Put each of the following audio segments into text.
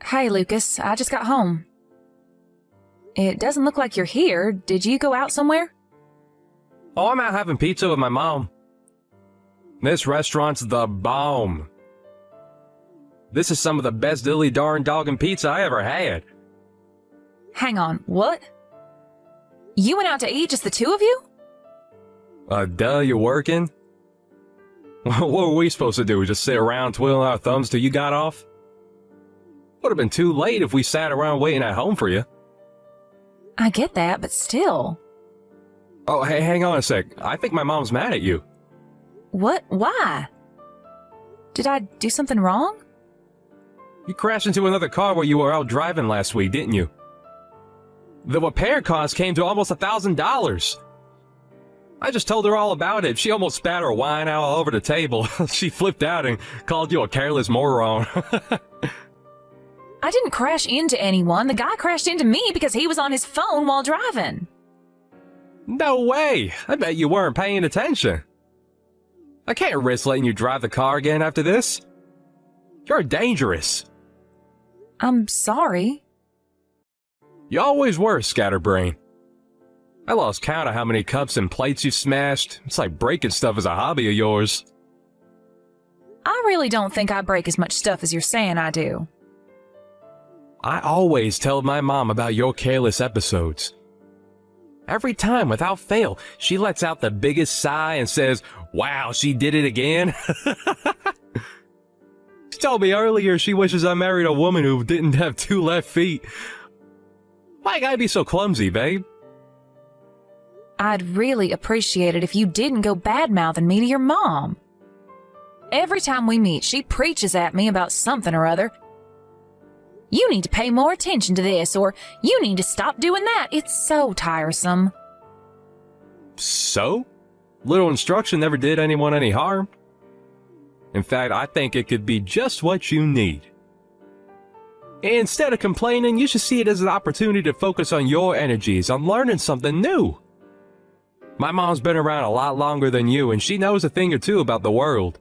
Hey, Lucas, I just got home. It doesn't look like you're here. Did you go out somewhere? Oh, I'm out having pizza with my mom. This restaurant's the bomb. This is some of the best dilly darn dog and pizza I ever had. Hang on, what? You went out to eat, just the two of you? Duh, you're working? What were we supposed to do, just sit around twiddling our thumbs till you got off? Would have been too late if we sat around waiting at home for you. I get that, but still. Oh, hey, hang on a sec. I think my mom's mad at you. What? Why? Did I do something wrong? You crashed into another car while you were out driving last week, didn't you? The repair cost came to almost $1,000. I just told her all about it. She almost spat her wine out all over the table. She flipped out and called you a careless moron. I didn't crash into anyone. The guy crashed into me because he was on his phone while driving. No way! I bet you weren't paying attention. I can't risk letting you drive the car again after this. You're dangerous. I'm sorry. You always were, scatterbrain. I lost count of how many cups and plates you smashed. It's like breaking stuff is a hobby of yours. I really don't think I break as much stuff as you're saying I do. I always tell my mom about your careless episodes. Every time, without fail, she lets out the biggest sigh and says, "Wow, she did it again." She told me earlier she wishes I married a woman who didn't have two left feet. Why you gotta be so clumsy, babe? I'd really appreciate it if you didn't go bad-mouthing me to your mom. Every time we meet, she preaches at me about something or other. You need to pay more attention to this, or you need to stop doing that. It's so tiresome. So? Little instruction never did anyone any harm. In fact, I think it could be just what you need. Instead of complaining, you should see it as an opportunity to focus on your energies, on learning something new. My mom's been around a lot longer than you, and she knows a thing or two about the world.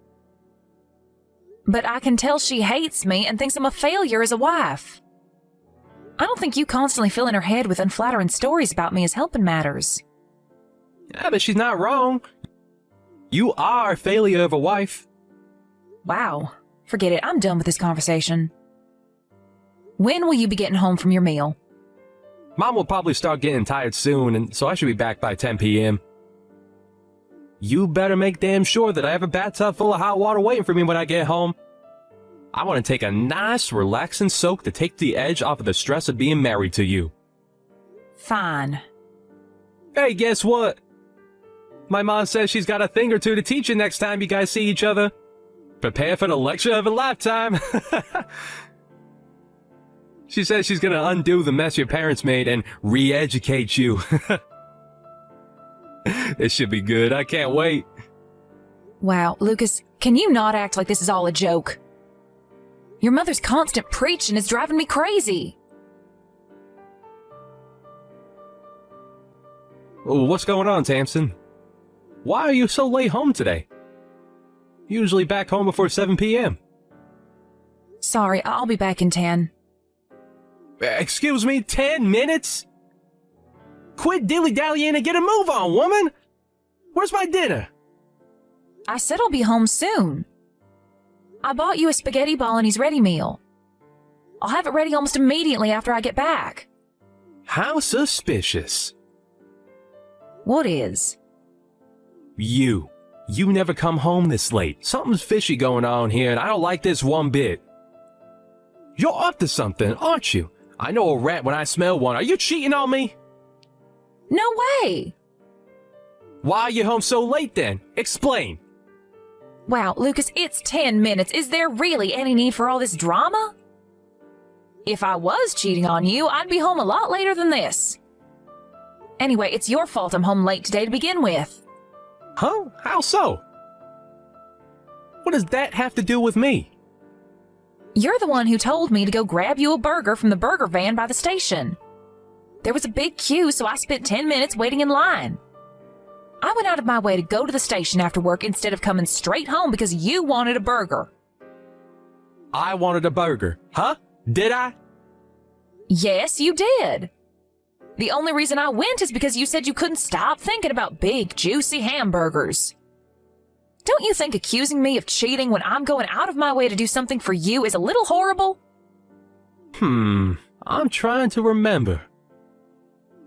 But I can tell she hates me and thinks I'm a failure as a wife. I don't think you constantly filling her head with unflattering stories about me is helping matters. Yeah, but she's not wrong. You are a failure of a wife. Wow. Forget it. I'm done with this conversation. When will you be getting home from your meal? Mom will probably start getting tired soon, and so I should be back by 10 p.m. You better make damn sure that I have a bathtub full of hot water waiting for me when I get home. I want to take a nice, relaxing soak to take the edge off of the stress of being married to you. Fine. Hey, guess what? My mom says she's got a thing or two to teach you next time you guys see each other. Prepare for the lecture of a lifetime. She says she's gonna undo the mess your parents made and re-educate you. This should be good. I can't wait. Wow, Lucas, can you not act like this is all a joke? Your mother's constant preaching is driving me crazy. What's going on, Tamsin? Why are you so late home today? Usually back home before 7 p.m. Sorry, I'll be back in 10. Excuse me, 10 minutes? Quit dilly-dallying and get a move on, woman! Where's my dinner? I said I'll be home soon. I bought you a spaghetti bolognese ready meal. I'll have it ready almost immediately after I get back. How suspicious. What is? You never come home this late. Something's fishy going on here, and I don't like this one bit. You're up to something, aren't you? I know a rat when I smell one. Are you cheating on me? No way! Why are you home so late then? Explain. Wow, Lucas, it's 10 minutes. Is there really any need for all this drama? If I was cheating on you, I'd be home a lot later than this. Anyway, it's your fault I'm home late today to begin with. Huh? How so? What does that have to do with me? You're the one who told me to go grab you a burger from the burger van by the station. There was a big queue, so I spent 10 minutes waiting in line. I went out of my way to go to the station after work instead of coming straight home because you wanted a burger. I wanted a burger. Huh? Did I? Yes, you did. The only reason I went is because you said you couldn't stop thinking about big, juicy hamburgers. Don't you think accusing me of cheating when I'm going out of my way to do something for you is a little horrible? I'm trying to remember.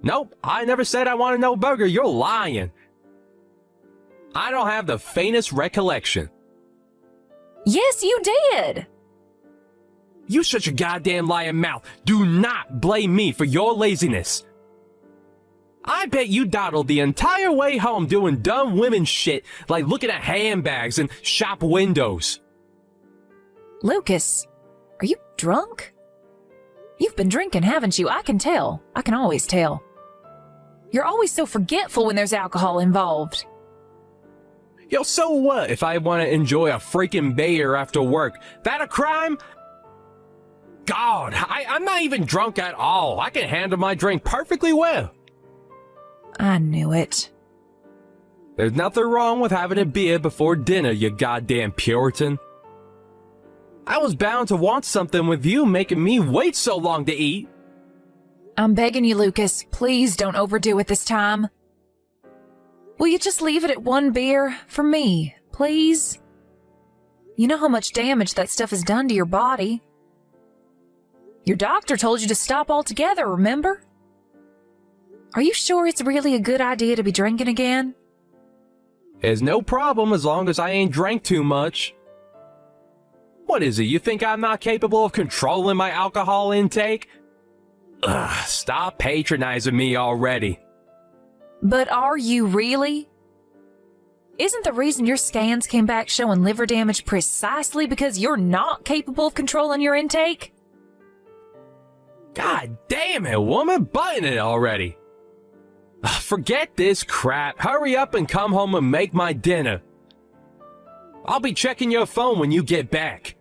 Nope, I never said I wanted no burger. You're lying. I don't have the faintest recollection. Yes, you did. You shut your goddamn lying mouth. Do not blame me for your laziness. I bet you dawdled the entire way home doing dumb women shit like looking at handbags and shop windows. Lucas, are you drunk? You've been drinking, haven't you? I can tell. I can always tell. You're always so forgetful when there's alcohol involved. Yo, so what if I want to enjoy a freaking beer after work? That a crime? God, I'm not even drunk at all. I can handle my drink perfectly well. I knew it. There's nothing wrong with having a beer before dinner, you goddamn Puritan. I was bound to want something with you making me wait so long to eat. I'm begging you, Lucas. Please don't overdo it this time. Will you just leave it at one beer for me, please? You know how much damage that stuff has done to your body. Your doctor told you to stop altogether, remember? Are you sure it's really a good idea to be drinking again? There's no problem as long as I ain't drank too much. What is it, you think I'm not capable of controlling my alcohol intake? Ugh, stop patronizing me already. But are you really? Isn't the reason your scans came back showing liver damage precisely because you're not capable of controlling your intake? God damn it, woman, button it already. Ugh, forget this crap. Hurry up and come home and make my dinner. I'll be checking your phone when you get back.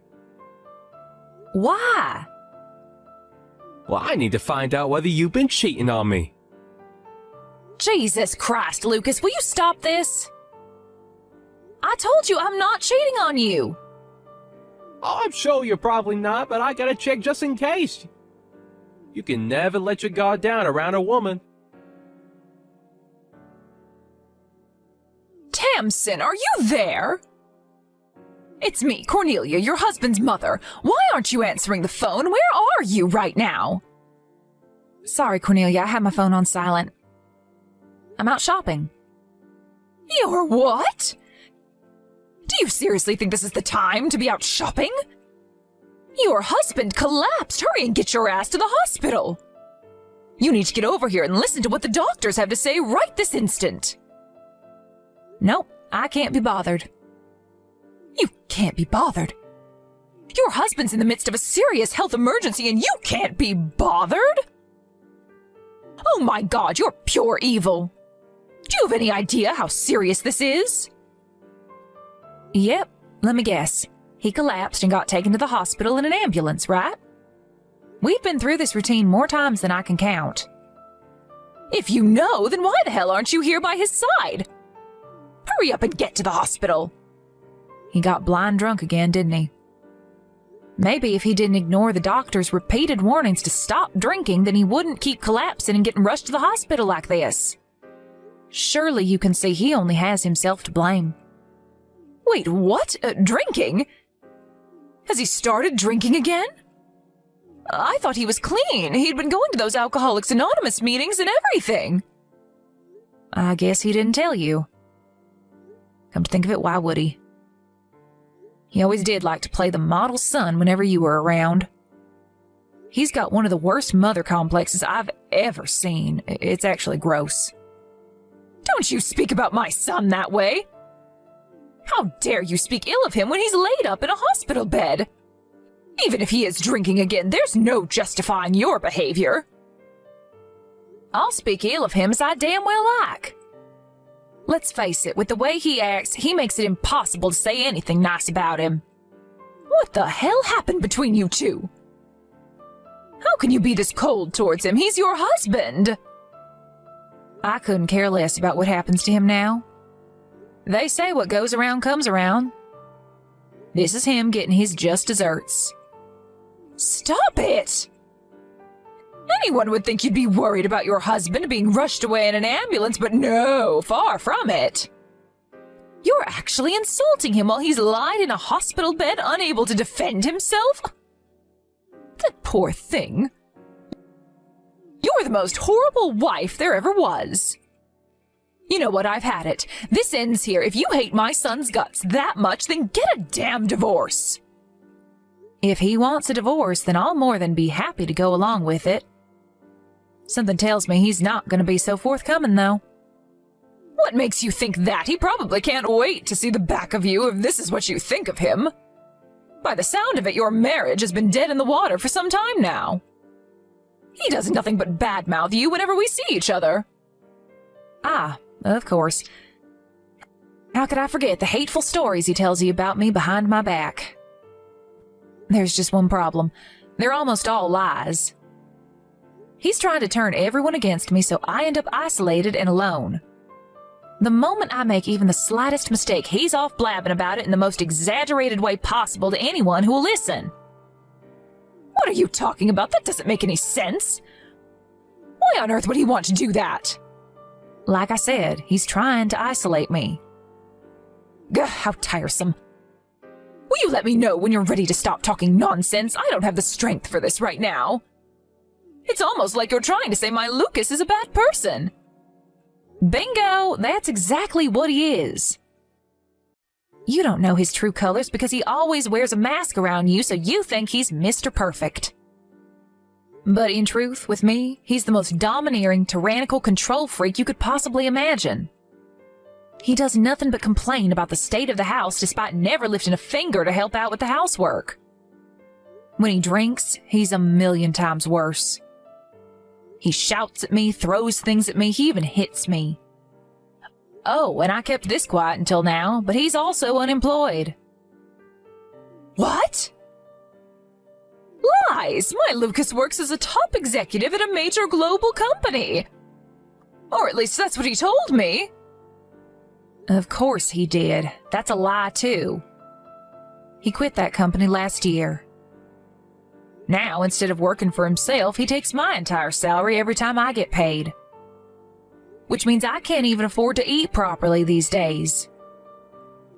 Why? Well, I need to find out whether you've been cheating on me. Jesus Christ, Lucas, will you stop this? I told you I'm not cheating on you. Oh, I'm sure you're probably not, but I gotta check just in case. You can never let your guard down around a woman. Tamsin, are you there? It's me, Cornelia, your husband's mother. Why aren't you answering the phone? Where are you right now? Sorry, Cornelia, I have my phone on silent. I'm out shopping. You're what? Do you seriously think this is the time to be out shopping? Your husband collapsed. Hurry and get your ass to the hospital. You need to get over here and listen to what the doctors have to say right this instant. Nope, I can't be bothered. You can't be bothered. Your husband's in the midst of a serious health emergency and you can't be bothered? Oh my God, you're pure evil. Do you have any idea how serious this is? Yep, let me guess. He collapsed and got taken to the hospital in an ambulance, right? We've been through this routine more times than I can count. If you know, then why the hell aren't you here by his side? Hurry up and get to the hospital. He got blind drunk again, didn't he? Maybe if he didn't ignore the doctor's repeated warnings to stop drinking, then he wouldn't keep collapsing and getting rushed to the hospital like this. Surely you can see he only has himself to blame. Wait, what? Drinking? Has he started drinking again? I thought he was clean. He'd been going to those Alcoholics Anonymous meetings and everything. I guess he didn't tell you. Come to think of it, why would he? He always did like to play the model son whenever you were around. He's got one of the worst mother complexes I've ever seen. It's actually gross. Don't you speak about my son that way. How dare you speak ill of him when he's laid up in a hospital bed? Even if he is drinking again, there's no justifying your behavior. I'll speak ill of him as I damn well like. Let's face it, with the way he acts, he makes it impossible to say anything nice about him. What the hell happened between you two? How can you be this cold towards him? He's your husband. I couldn't care less about what happens to him now. They say what goes around comes around. This is him getting his just desserts. Stop it! Anyone would think you'd be worried about your husband being rushed away in an ambulance, but no, far from it. You're actually insulting him while he's lying in a hospital bed, unable to defend himself? That poor thing. You're the most horrible wife there ever was. You know what, I've had it. This ends here. If you hate my son's guts that much, then get a damn divorce. If he wants a divorce, then I'll more than be happy to go along with it. Something tells me he's not going to be so forthcoming, though. What makes you think that? He probably can't wait to see the back of you if this is what you think of him. By the sound of it, your marriage has been dead in the water for some time now. He does nothing but badmouth you whenever we see each other. Ah, of course. How could I forget the hateful stories he tells you about me behind my back? There's just one problem. They're almost all lies. He's trying to turn everyone against me, so I end up isolated and alone. The moment I make even the slightest mistake, he's off blabbing about it in the most exaggerated way possible to anyone who will listen. What are you talking about? That doesn't make any sense. Why on earth would he want to do that? Like I said, he's trying to isolate me. Gah, how tiresome. Will you let me know when you're ready to stop talking nonsense? I don't have the strength for this right now. It's almost like you're trying to say my Lucas is a bad person. Bingo! That's exactly what he is. You don't know his true colors because he always wears a mask around you, so you think he's Mr. Perfect. But in truth, with me, he's the most domineering, tyrannical control freak you could possibly imagine. He does nothing but complain about the state of the house despite never lifting a finger to help out with the housework. When he drinks, he's a million times worse. He shouts at me, throws things at me, he even hits me. Oh, and I kept this quiet until now, but he's also unemployed. What? Lies! My Lucas works as a top executive at a major global company. Or at least that's what he told me. Of course he did. That's a lie, too. He quit that company last year. Now, instead of working for himself, he takes my entire salary every time I get paid. Which means I can't even afford to eat properly these days.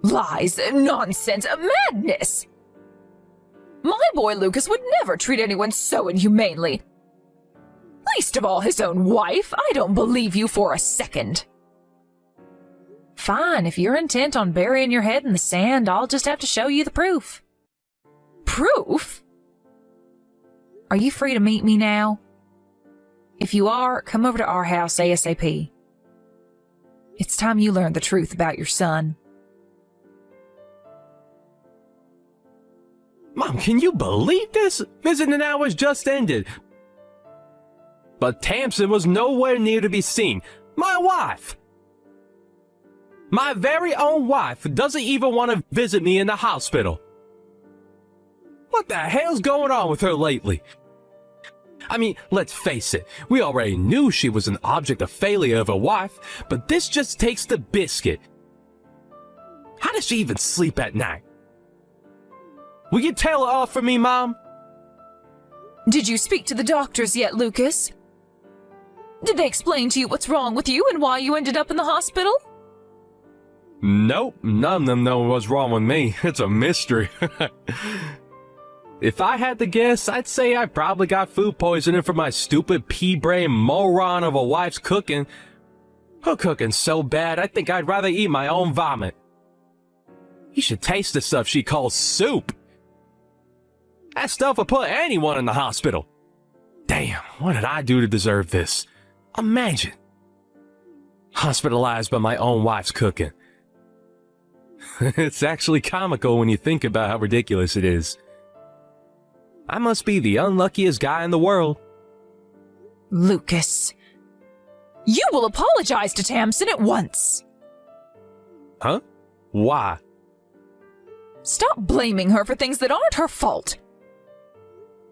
Lies, nonsense, madness! My boy Lucas would never treat anyone so inhumanely. Least of all his own wife. I don't believe you for a second. Fine, if you're intent on burying your head in the sand, I'll just have to show you the proof. Proof? Are you free to meet me now? If you are, come over to our house ASAP. It's time you learned the truth about your son. Mom, can you believe this? Visiting hours just ended. But Tamsin was nowhere near to be seen. My wife! My very own wife doesn't even want to visit me in the hospital. What the hell's going on with her lately? I mean, let's face it, we already knew she was an object of failure of a wife, but this just takes the biscuit. How does she even sleep at night? Will you tell her off for me, Mom? Did you speak to the doctors yet, Lucas? Did they explain to you what's wrong with you and why you ended up in the hospital? Nope, none of them know what's wrong with me. It's a mystery. If I had to guess, I'd say I probably got food poisoning from my stupid pea-brain moron of a wife's cooking. Her cooking's so bad, I think I'd rather eat my own vomit. You should taste the stuff she calls soup. That stuff will put anyone in the hospital. Damn, what did I do to deserve this? Imagine. Hospitalized by my own wife's cooking. It's actually comical when you think about how ridiculous it is. I must be the unluckiest guy in the world. Lucas, you will apologize to Tamsin at once. Huh? Why? Stop blaming her for things that aren't her fault.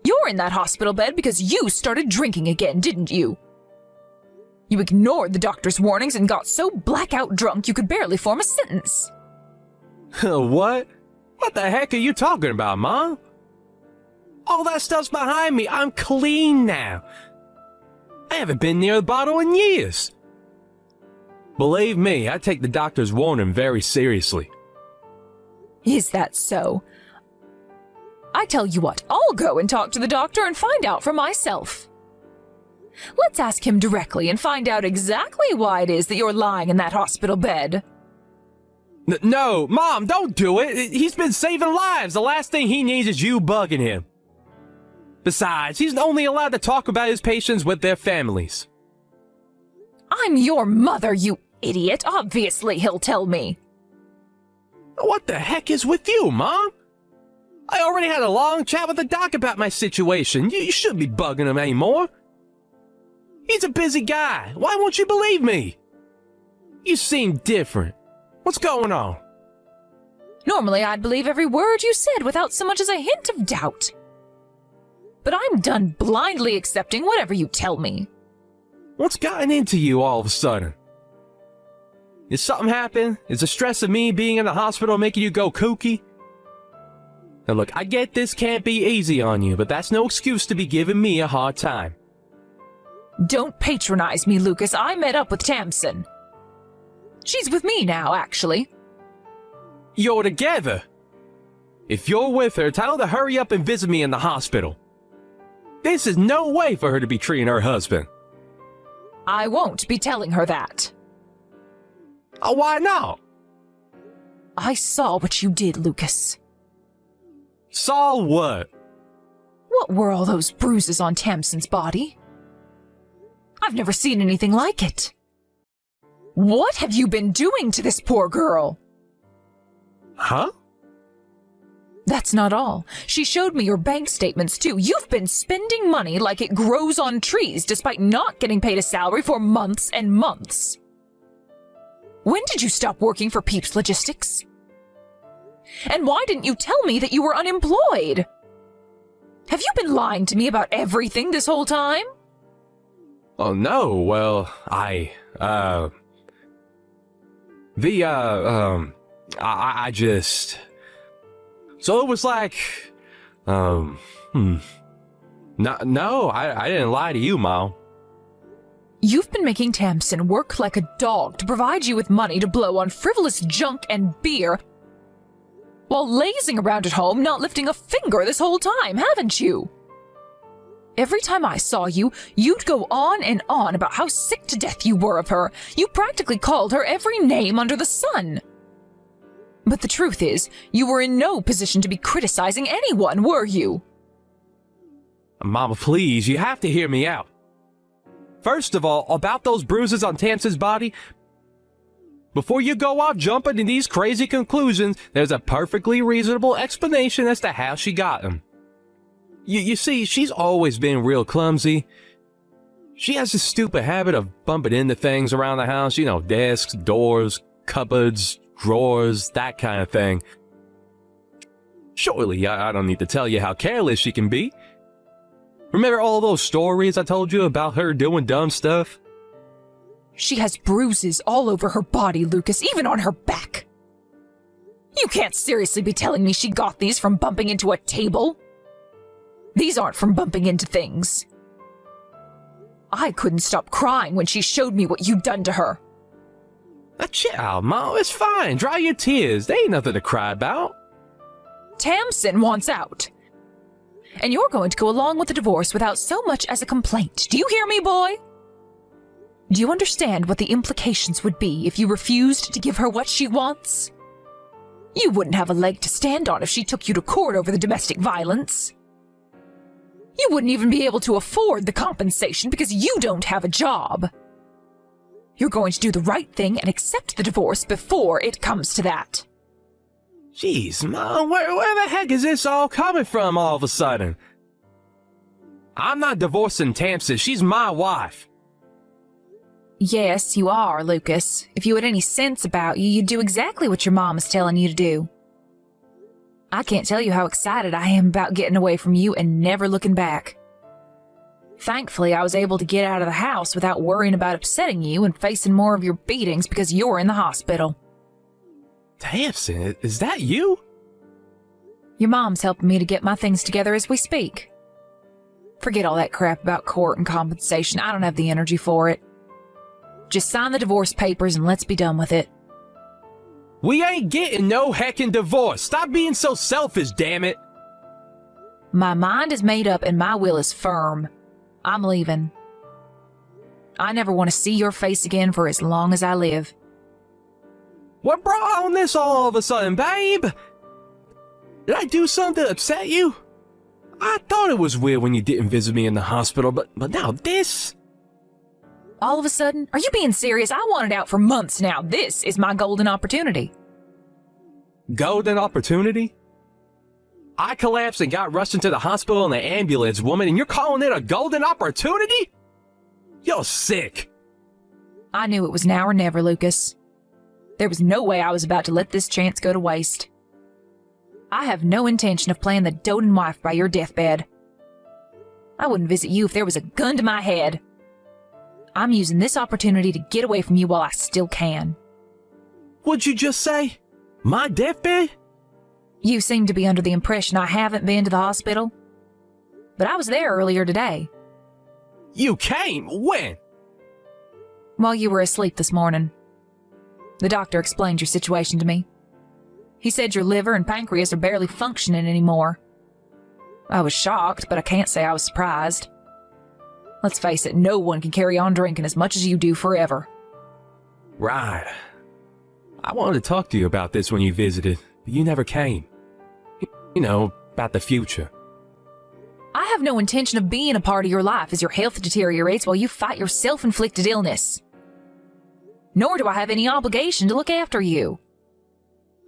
You're in that hospital bed because you started drinking again, didn't you? You ignored the doctor's warnings and got so blackout drunk you could barely form a sentence. What? What the heck are you talking about, Mom? All that stuff's behind me. I'm clean now. I haven't been near the bottle in years. Believe me, I take the doctor's warning very seriously. Is that so? I tell you what, I'll go and talk to the doctor and find out for myself. Let's ask him directly and find out exactly why it is that you're lying in that hospital bed. No, Mom, don't do it. He's been saving lives. The last thing he needs is you bugging him. Besides, he's only allowed to talk about his patients with their families. I'm your mother, you idiot. Obviously, he'll tell me. What the heck is with you, Mom? I already had a long chat with the doc about my situation. You shouldn't be bugging him anymore. He's a busy guy. Why won't you believe me? You seem different. What's going on? Normally, I'd believe every word you said without so much as a hint of doubt. But I'm done blindly accepting whatever you tell me. What's gotten into you all of a sudden? Did something happen? Is the stress of me being in the hospital making you go kooky? Now look, I get this can't be easy on you, but that's no excuse to be giving me a hard time. Don't patronize me, Lucas. I met up with Tamsin. She's with me now, actually. You're together. If you're with her, tell her to hurry up and visit me in the hospital. This is no way for her to be treating her husband. I won't be telling her that. Oh, why not? I saw what you did, Lucas. Saw what? What were all those bruises on Tamsin's body? I've never seen anything like it. What have you been doing to this poor girl? Huh? That's not all. She showed me your bank statements, too. You've been spending money like it grows on trees, despite not getting paid a salary for months and months. When did you stop working for Peeps Logistics? And why didn't you tell me that you were unemployed? Have you been lying to me about everything this whole time? Oh, no, well, I just... So it was like, no, I didn't lie to you, Mom. You've been making Tamsin work like a dog to provide you with money to blow on frivolous junk and beer, while lazing around at home, not lifting a finger this whole time, haven't you? Every time I saw you, you'd go on and on about how sick to death you were of her. You practically called her every name under the sun. But the truth is, you were in no position to be criticizing anyone, were you? Mama, please, you have to hear me out. First of all, about those bruises on Tamsin's body, before you go off jumping to these crazy conclusions, there's a perfectly reasonable explanation as to how she got them. You see, she's always been real clumsy. She has this stupid habit of bumping into things around the house, you know, desks, doors, cupboards, drawers, that kind of thing. Surely, I don't need to tell you how careless she can be. Remember all those stories I told you about her doing dumb stuff? She has bruises all over her body, Lucas, even on her back. You can't seriously be telling me she got these from bumping into a table. These aren't from bumping into things. I couldn't stop crying when she showed me what you'd done to her. Chill out, Mom. It's fine. Dry your tears. They ain't nothing to cry about. Tamsin wants out. And you're going to go along with the divorce without so much as a complaint. Do you hear me, boy? Do you understand what the implications would be if you refused to give her what she wants? You wouldn't have a leg to stand on if she took you to court over the domestic violence. You wouldn't even be able to afford the compensation because you don't have a job. You're going to do the right thing and accept the divorce before it comes to that. Jeez, Mom, where the heck is this all coming from all of a sudden? I'm not divorcing Tamsin. She's my wife. Yes, you are, Lucas. If you had any sense about you, you'd do exactly what your mom is telling you to do. I can't tell you how excited I am about getting away from you and never looking back. Thankfully, I was able to get out of the house without worrying about upsetting you and facing more of your beatings because you're in the hospital. Tamsin, is that you? Your mom's helping me to get my things together as we speak. Forget all that crap about court and compensation. I don't have the energy for it. Just sign the divorce papers and let's be done with it. We ain't getting no heckin' divorce. Stop being so selfish, damn it. My mind is made up and my will is firm. I'm leaving. I never want to see your face again for as long as I live. What brought on this all of a sudden, babe? Did I do something to upset you? I thought it was weird when you didn't visit me in the hospital, but now this? All of a sudden? Are you being serious? I wanted out for months now. This is my golden opportunity. Golden opportunity? I collapsed and got rushed into the hospital in the ambulance, woman, and you're calling it a golden opportunity? You're sick. I knew it was now or never, Lucas. There was no way I was about to let this chance go to waste. I have no intention of playing the doting wife by your deathbed. I wouldn't visit you if there was a gun to my head. I'm using this opportunity to get away from you while I still can. What'd you just say? My deathbed? You seem to be under the impression I haven't been to the hospital. But I was there earlier today. You came? When? While you were asleep this morning. The doctor explained your situation to me. He said your liver and pancreas are barely functioning anymore. I was shocked, but I can't say I was surprised. Let's face it, no one can carry on drinking as much as you do forever. Right. I wanted to talk to you about this when you visited, but you never came. You know, about the future. I have no intention of being a part of your life as your health deteriorates while you fight your self-inflicted illness. Nor do I have any obligation to look after you.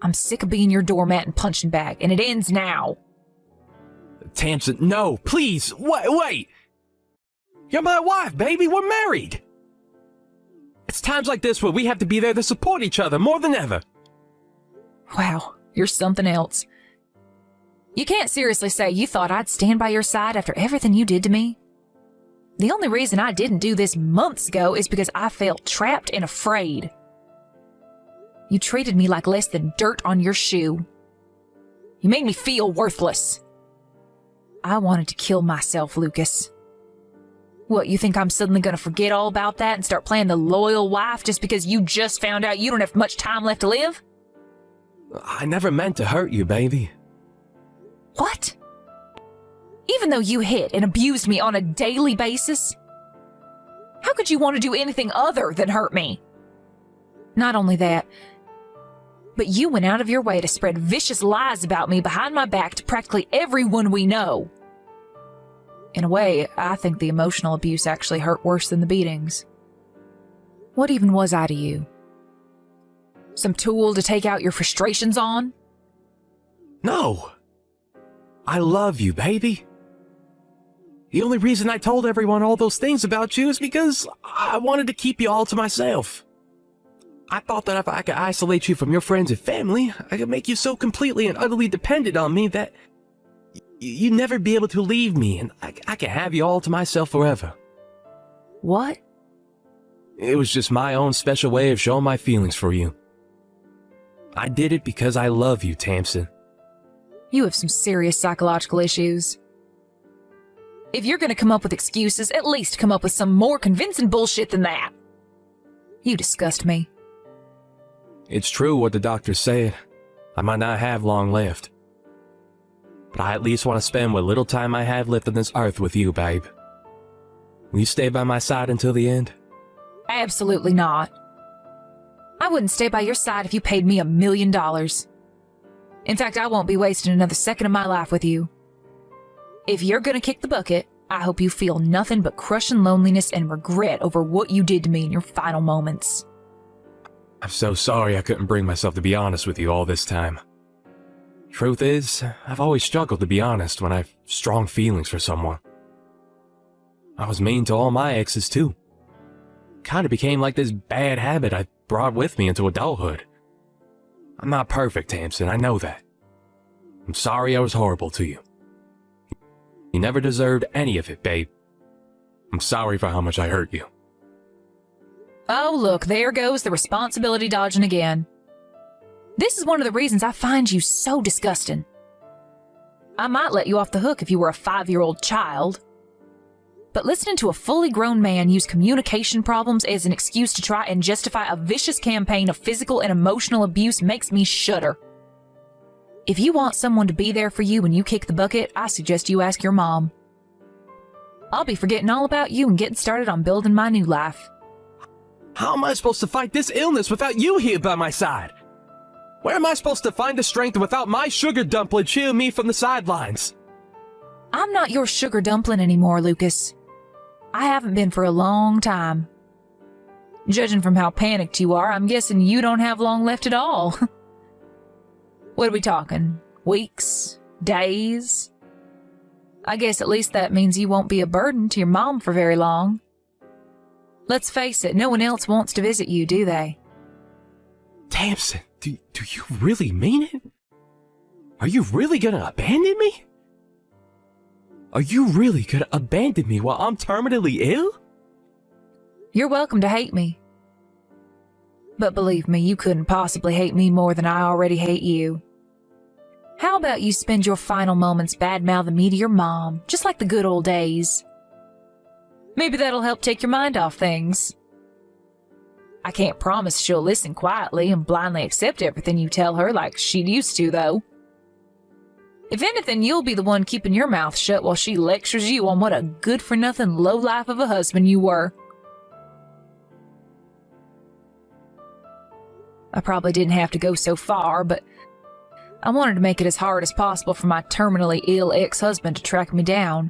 I'm sick of being your doormat and punching bag, and it ends now. Tamsin, no, please, wait! You're my wife, baby, we're married! It's times like this where we have to be there to support each other more than ever. Wow, you're something else. You can't seriously say you thought I'd stand by your side after everything you did to me. The only reason I didn't do this months ago is because I felt trapped and afraid. You treated me like less than dirt on your shoe. You made me feel worthless. I wanted to kill myself, Lucas. What, you think I'm suddenly going to forget all about that and start playing the loyal wife just because you just found out you don't have much time left to live? I never meant to hurt you, baby. What? Even though you hit and abused me on a daily basis? How could you want to do anything other than hurt me? Not only that, but you went out of your way to spread vicious lies about me behind my back to practically everyone we know. In a way, I think the emotional abuse actually hurt worse than the beatings. What even was I to you? Some tool to take out your frustrations on? No. I love you, baby. The only reason I told everyone all those things about you is because I wanted to keep you all to myself. I thought that if I could isolate you from your friends and family, I could make you so completely and utterly dependent on me that you'd never be able to leave me, and I could have you all to myself forever. What? It was just my own special way of showing my feelings for you. I did it because I love you, Tamsin. You have some serious psychological issues. If you're going to come up with excuses, at least come up with some more convincing bullshit than that. You disgust me. It's true what the doctor said. I might not have long left. But I at least want to spend what little time I have left on this earth with you, babe. Will you stay by my side until the end? Absolutely not. I wouldn't stay by your side if you paid me $1 million. In fact, I won't be wasting another second of my life with you. If you're gonna kick the bucket, I hope you feel nothing but crushing loneliness and regret over what you did to me in your final moments. I'm so sorry I couldn't bring myself to be honest with you all this time. Truth is, I've always struggled to be honest when I've strong feelings for someone. I was mean to all my exes too. Kinda became like this bad habit I brought with me into adulthood. I'm not perfect, Tamsin, I know that. I'm sorry I was horrible to you. You never deserved any of it, babe. I'm sorry for how much I hurt you. Oh, look, there goes the responsibility dodging again. This is one of the reasons I find you so disgusting. I might let you off the hook if you were a 5-year-old child. But listening to a fully grown man use communication problems as an excuse to try and justify a vicious campaign of physical and emotional abuse makes me shudder. If you want someone to be there for you when you kick the bucket, I suggest you ask your mom. I'll be forgetting all about you and getting started on building my new life. How am I supposed to fight this illness without you here by my side? Where am I supposed to find the strength without my sugar dumpling cheering me from the sidelines? I'm not your sugar dumpling anymore, Lucas. I haven't been for a long time. Judging from how panicked you are, I'm guessing you don't have long left at all. What are we talking? Weeks? Days? I guess at least that means you won't be a burden to your mom for very long. Let's face it, no one else wants to visit you, do they? Tamsin, do you really mean it? Are you really gonna abandon me? Are you really gonna abandon me while I'm terminally ill? You're welcome to hate me. But believe me, you couldn't possibly hate me more than I already hate you. How about you spend your final moments bad-mouthing me to your mom, just like the good old days? Maybe that'll help take your mind off things. I can't promise she'll listen quietly and blindly accept everything you tell her like she used to, though. If anything, you'll be the one keeping your mouth shut while she lectures you on what a good-for-nothing lowlife of a husband you were. I probably didn't have to go so far, but I wanted to make it as hard as possible for my terminally ill ex-husband to track me down.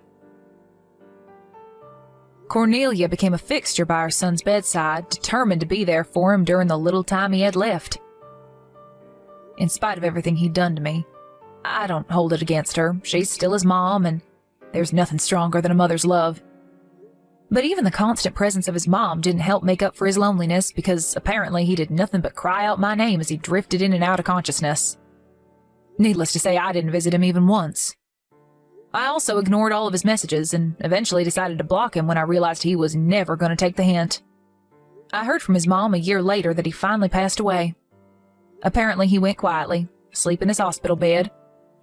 Cornelia became a fixture by her son's bedside, determined to be there for him during the little time he had left. In spite of everything he'd done to me, I don't hold it against her. She's still his mom, and there's nothing stronger than a mother's love. But even the constant presence of his mom didn't help make up for his loneliness, because apparently he did nothing but cry out my name as he drifted in and out of consciousness. Needless to say, I didn't visit him even once. I also ignored all of his messages and eventually decided to block him when I realized he was never going to take the hint. I heard from his mom a year later that he finally passed away. Apparently he went quietly, asleep in his hospital bed,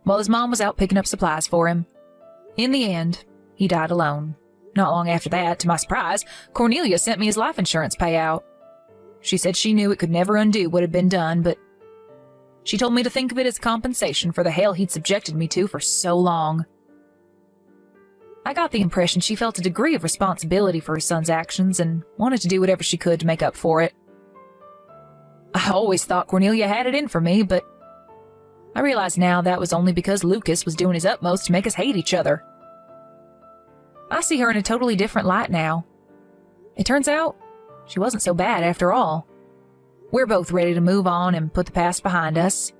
while his mom was out picking up supplies for him. In the end, he died alone. Not long after that, to my surprise, Cornelia sent me his life insurance payout. She said she knew it could never undo what had been done, but she told me to think of it as compensation for the hell he'd subjected me to for so long. I got the impression she felt a degree of responsibility for her son's actions and wanted to do whatever she could to make up for it. I always thought Cornelia had it in for me, but I realize now that was only because Lucas was doing his utmost to make us hate each other. I see her in a totally different light now. It turns out she wasn't so bad after all. We're both ready to move on and put the past behind us.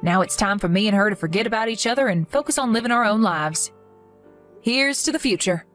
Now it's time for me and her to forget about each other and focus on living our own lives. Here's to the future.